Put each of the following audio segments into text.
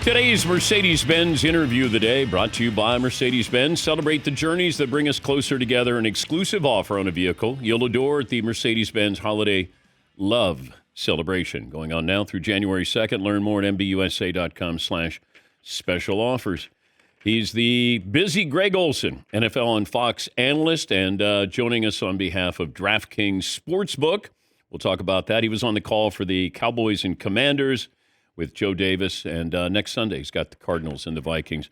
Today's Mercedes-Benz interview of the day brought to you by Mercedes-Benz. Celebrate the journeys that bring us closer together. An exclusive offer on a vehicle you'll adore at the Mercedes-Benz Holiday Love Celebration. Going on now through January 2nd. Learn more at mbusa.com/special offers. He's the busy Greg Olsen, NFL on Fox analyst, and joining us on behalf of DraftKings Sportsbook. We'll talk about that. He was on the call for the Cowboys and Commanders with Joe Davis, and next Sunday he's got the Cardinals and the Vikings.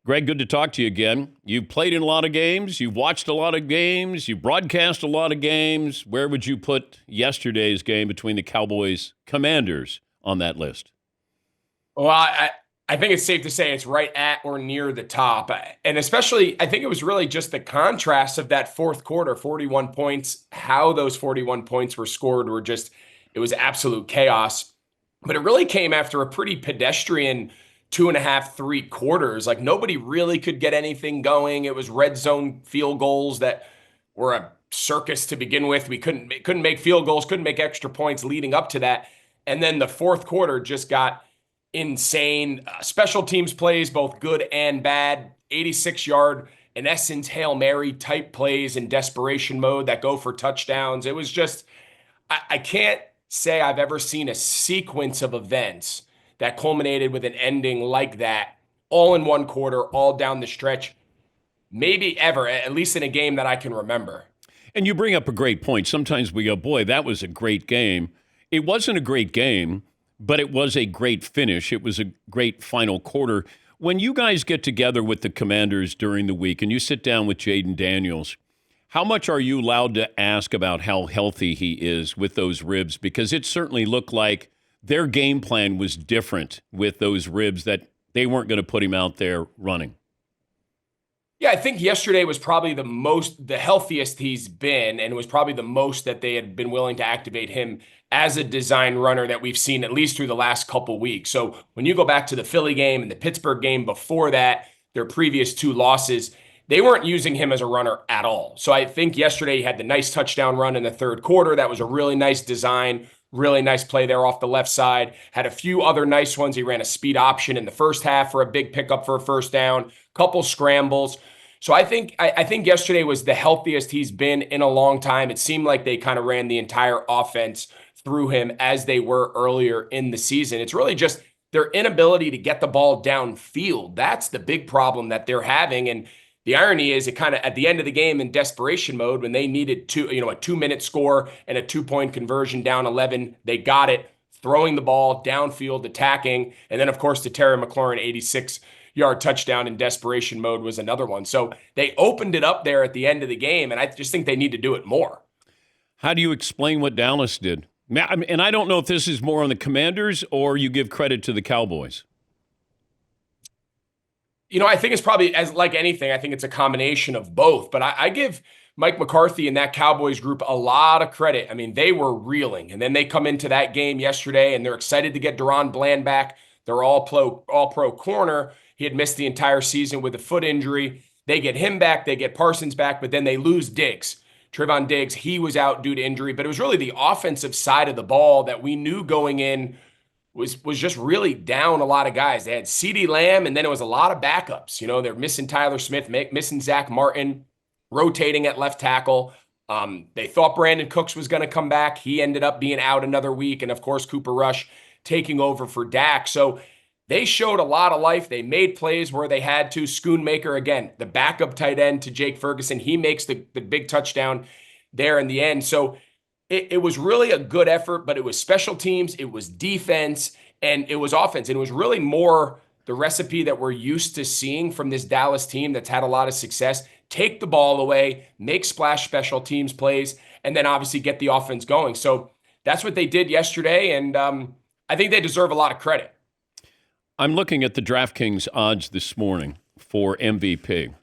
Greg, good to talk to you again. You've played in a lot of games. You've watched a lot of games. You broadcast a lot of games. Where would you put yesterday's game between the Cowboys-Commanders on that list? Well, I think it's safe to say it's right at or near the top. And especially, I think it was really just the contrast of that fourth quarter, 41 points, how those 41 points were scored were just, it was absolute chaos. But it really came after a pretty pedestrian 2.5, 3 quarters. Like nobody really could get anything going. It was red zone field goals that were a circus to begin with. We couldn't make field goals, couldn't make extra points leading up to that. And then the fourth quarter just got insane. Special teams plays, both good and bad. 86-yard, in essence, Hail Mary type plays in desperation mode that go for touchdowns. It was just, I can't say I've ever seen a sequence of events that culminated with an ending like that, all in one quarter, all down the stretch, maybe ever, at least in a game that I can remember. And you bring up a great point. Sometimes we go, boy, that was a great game. It wasn't a great game, but it was a great finish. It was a great final quarter. When you guys get together with the Commanders during the week and you sit down with Jayden Daniels, how much are you allowed to ask about how healthy he is with those ribs? Because it certainly looked like their game plan was different with those ribs, that they weren't going to put him out there running. Yeah, I think yesterday was probably the healthiest he's been, and it was probably the most that they had been willing to activate him as a design runner that we've seen at least through the last couple weeks. So when you go back to the Philly game and the Pittsburgh game before that, their previous 2 losses, they weren't using him as a runner at all. So I think yesterday he had the nice touchdown run in the third quarter. That was a really nice design, really nice play there off the left side. Had a few other nice ones. He ran a speed option in the first half for a big pickup for a first down, couple scrambles. So I think yesterday was the healthiest he's been in a long time. It seemed like they kind of ran the entire offense through him as they were earlier in the season. It's really just their inability to get the ball downfield. That's the big problem that they're having. And the irony is, it kind of at the end of the game in desperation mode, when they needed a 2-minute score and a 2-point conversion down 11, they got it, throwing the ball downfield, attacking. And then, of course, the Terry McLaurin 86-yard touchdown in desperation mode was another one. So they opened it up there at the end of the game, and I just think they need to do it more. How do you explain what Dallas did? And I don't know if this is more on the Commanders or you give credit to the Cowboys. I think it's probably, as like anything, I think it's a combination of both. But I give Mike McCarthy and that Cowboys group a lot of credit. I mean, they were reeling. And then they come into that game yesterday, and they're excited to get Deron Bland back. They're all-pro corner. He had missed the entire season with a foot injury. They get him back. They get Parsons back. But then they lose Diggs. Trevon Diggs, he was out due to injury. But it was really the offensive side of the ball that we knew going in was just really down a lot of guys. They had CeeDee Lamb, and then it was a lot of backups. They're missing Tyler Smith, missing Zach Martin, rotating at left tackle. They thought Brandon Cooks was going to come back. He ended up being out another week. And, of course, Cooper Rush taking over for Dak. So they showed a lot of life. They made plays where they had to. Schoonmaker, again, the backup tight end to Jake Ferguson. He makes the big touchdown there in the end. So it was really a good effort, but it was special teams, it was defense, and it was offense. And it was really more the recipe that we're used to seeing from this Dallas team that's had a lot of success. Take the ball away, make splash special teams plays, and then obviously get the offense going. So that's what they did yesterday, and I think they deserve a lot of credit. I'm looking at the DraftKings odds this morning for MVP.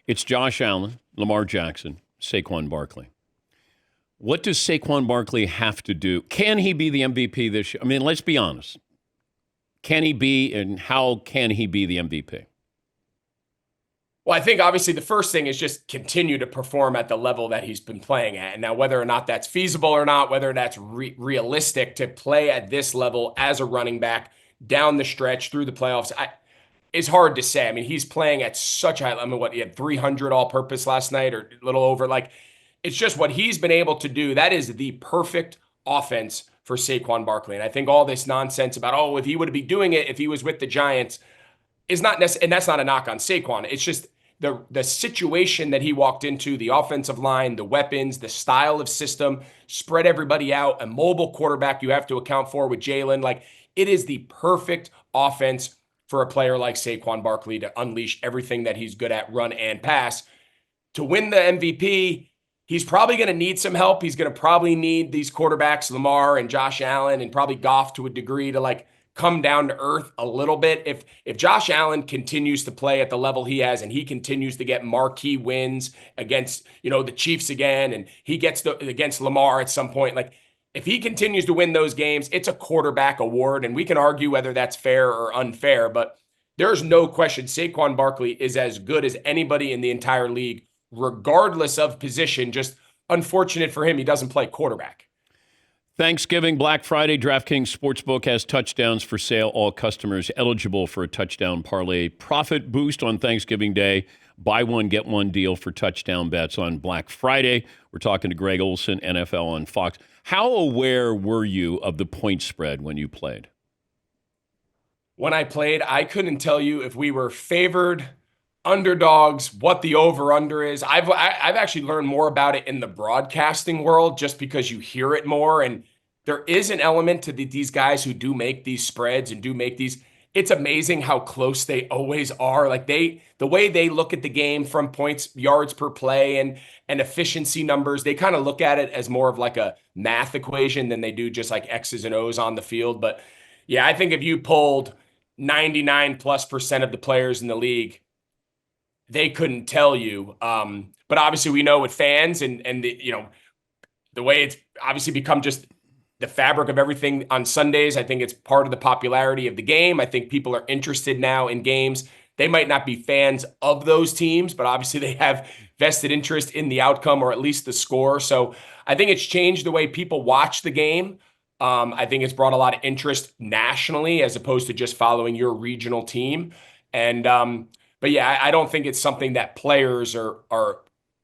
It's Josh Allen, Lamar Jackson, Saquon Barkley. What does Saquon Barkley have to do? Can he be the MVP this year? I mean, let's be honest. Can he be, and how can he be the MVP? Well, I think obviously the first thing is just continue to perform at the level that he's been playing at. And now whether or not that's feasible or not, whether that's realistic to play at this level as a running back, down the stretch through the playoffs. It's hard to say. I mean, he's playing at such high. I mean, what, he had 300 all-purpose last night, or a little over. Like, it's just what he's been able to do. That is the perfect offense for Saquon Barkley. And I think all this nonsense about, oh, if he would be doing it if he was with the Giants, is not necessary. And that's not a knock on Saquon. It's just the situation that he walked into, the offensive line, the weapons, the style of system, spread everybody out, a mobile quarterback you have to account for with Jaylen. Like, it is the perfect offense for a player like Saquon Barkley to unleash everything that he's good at, run and pass. To win the MVP, he's probably going to need some help. He's going to probably need these quarterbacks, Lamar and Josh Allen, and probably Goff to a degree, to like come down to earth a little bit. If Josh Allen continues to play at the level he has, and he continues to get marquee wins against, the Chiefs again, and he gets against Lamar at some point, like, if he continues to win those games, it's a quarterback award, and we can argue whether that's fair or unfair, but there's no question Saquon Barkley is as good as anybody in the entire league, regardless of position. Just unfortunate for him, he doesn't play quarterback. Thanksgiving, Black Friday, DraftKings Sportsbook has touchdowns for sale. All customers eligible for a touchdown parlay profit boost on Thanksgiving Day. Buy one, get one deal for touchdown bets on Black Friday. We're talking to Greg Olsen, NFL on Fox. How aware were you of the point spread when you played? When I played, I couldn't tell you if we were favored, underdogs, what the over-under is. I've actually learned more about it in the broadcasting world, just because you hear it more. And there is an element to these guys who do make these spreads and do make these. It's amazing how close they always are. Like, the way they look at the game from points, yards per play, and efficiency numbers, they kind of look at it as more of like a math equation than they do just like X's and O's on the field. But yeah, I think if you pulled 99+% of the players in the league, they couldn't tell you. But obviously we know with fans and the way it's obviously become just the fabric of everything on Sundays, I think it's part of the popularity of the game. I think people are interested now in games. They might not be fans of those teams, but obviously they have vested interest in the outcome, or at least the score. So I think it's changed the way people watch the game. I think it's brought a lot of interest nationally, as opposed to just following your regional team. And but yeah, I don't think it's something that players are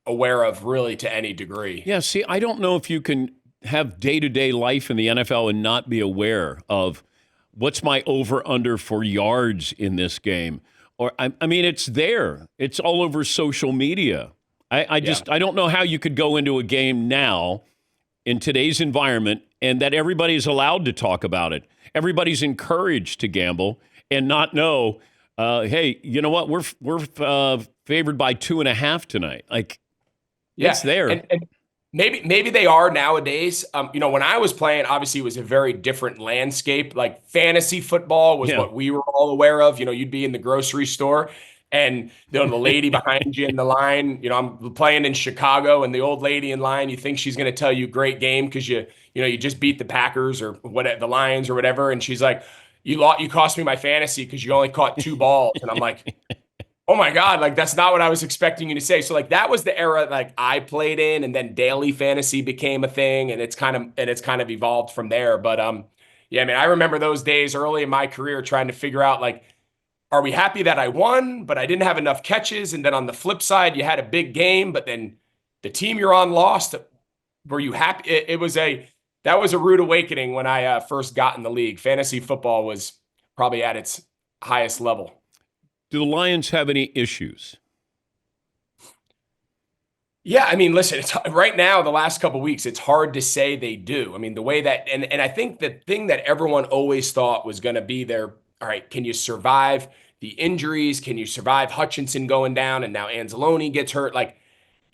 aware of really to any degree. Yeah, see, I don't know if you can have day-to-day life in the NFL and not be aware of what's my over-under for yards in this game. Or I mean, it's there. It's all over social media. I don't know how you could go into a game now in today's environment and that everybody's allowed to talk about it. Everybody's encouraged to gamble and not know, hey, you know what? We're favored by 2.5 tonight. Like, it's there. And maybe they are nowadays. When I was playing, obviously it was a very different landscape. Like, fantasy football was what we were all aware of. You'd be in the grocery store and the lady behind you in the line. I'm playing in Chicago, and the old lady in line, you think she's going to tell you great game because you just beat the Packers or what, the Lions or whatever, and she's like, you cost me my fantasy because you only caught 2 balls, and I'm like, oh my God, like, that's not what I was expecting you to say. So like, that was the era like I played in, and then daily fantasy became a thing, and it's kind of evolved from there. But yeah, I mean, I remember those days early in my career trying to figure out, like, are we happy that I won, but I didn't have enough catches? And then on the flip side, you had a big game, but then the team you're on lost. Were you happy? That was a rude awakening when I first got in the league. Fantasy football was probably at its highest level. Do the Lions have any issues? Yeah, I mean, listen, it's, right now, the last couple of weeks, it's hard to say they do. I mean, the way that, and I think the thing that everyone always thought was going to be there, all right, can you survive the injuries? Can you survive Hutchinson going down, and now Anzalone gets hurt? Like,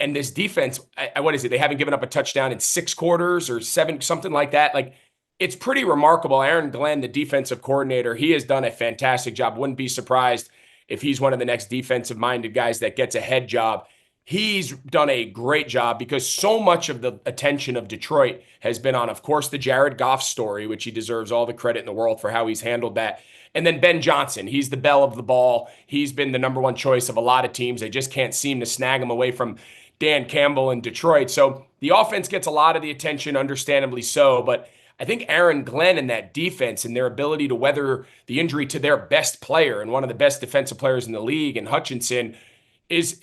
and this defense, what is it? They haven't given up a touchdown in 6 quarters or 7, something like that. Like, it's pretty remarkable. Aaron Glenn, the defensive coordinator, he has done a fantastic job. Wouldn't be surprised if he's one of the next defensive-minded guys that gets a head job. He's done a great job because so much of the attention of Detroit has been on, of course, the Jared Goff story, which he deserves all the credit in the world for how he's handled that. And then Ben Johnson, he's the belle of the ball. He's been the number 1 choice of a lot of teams. They just can't seem to snag him away from Dan Campbell in Detroit. So the offense gets a lot of the attention, understandably so. But I think Aaron Glenn and that defense and their ability to weather the injury to their best player and one of the best defensive players in the league, and Hutchinson, is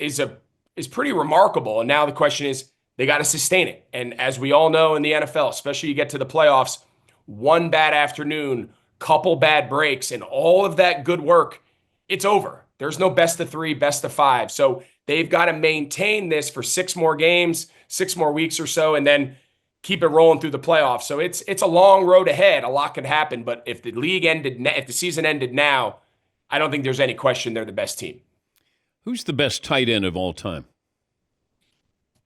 pretty remarkable. And now the question is, they got to sustain it. And as we all know in the NFL, especially you get to the playoffs, one bad afternoon, couple bad breaks, and all of that good work, it's over. There's no best of 3, best of 5. So they've got to maintain this for 6 more games, 6 more weeks or so, and then keep it rolling through the playoffs. So it's a long road ahead. A lot could happen, but if the season ended now, I don't think there's any question they're the best team. Who's the best tight end of all time?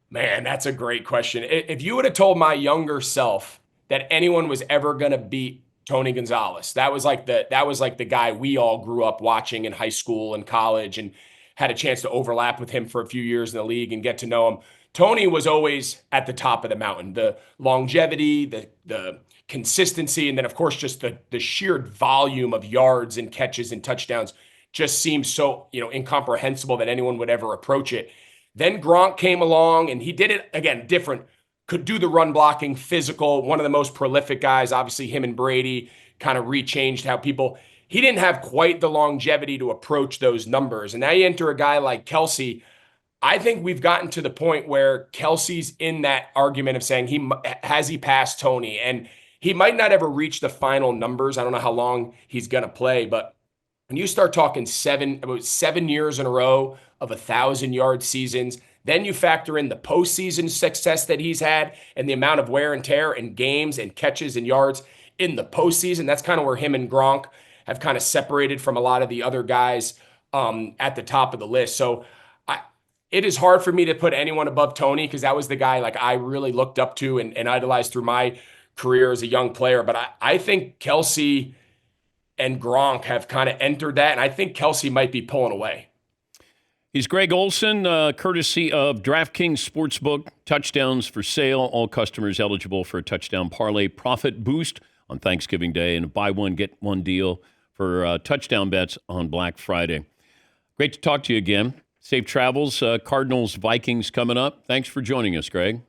Man, that's a great question. If you would have told my younger self that anyone was ever going to beat Tony Gonzalez, that was like the guy we all grew up watching in high school and college, and had a chance to overlap with him for a few years in the league and get to know him. Tony was always at the top of the mountain. The longevity, the consistency, and then of course just the sheer volume of yards and catches and touchdowns just seems so, incomprehensible that anyone would ever approach it. Then Gronk came along and he did it again, different, could do the run blocking, physical, one of the most prolific guys. Obviously him and Brady kind of rechanged how he didn't have quite the longevity to approach those numbers. And now you enter a guy like Kelsey. I think we've gotten to the point where Kelsey's in that argument of saying has he passed Tony, and he might not ever reach the final numbers. I don't know how long he's going to play, but when you start talking 7 years in a row of 1,000-yard seasons, then you factor in the postseason success that he's had and the amount of wear and tear in games and catches and yards in the postseason. That's kind of where him and Gronk have kind of separated from a lot of the other guys at the top of the list. So it is hard for me to put anyone above Tony, because that was the guy like I really looked up to and idolized through my career as a young player. But I think Kelsey and Gronk have kind of entered that, and I think Kelsey might be pulling away. He's Greg Olsen, courtesy of DraftKings Sportsbook. Touchdowns for sale. All customers eligible for a touchdown parlay profit boost on Thanksgiving Day, and a buy one, get one deal for touchdown bets on Black Friday. Great to talk to you again. Safe travels. Cardinals, Vikings coming up. Thanks for joining us, Greg.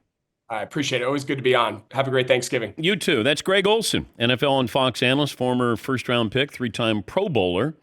I appreciate it. Always good to be on. Have a great Thanksgiving. You too. That's Greg Olsen, NFL and Fox analyst, former first-round pick, 3-time Pro Bowler.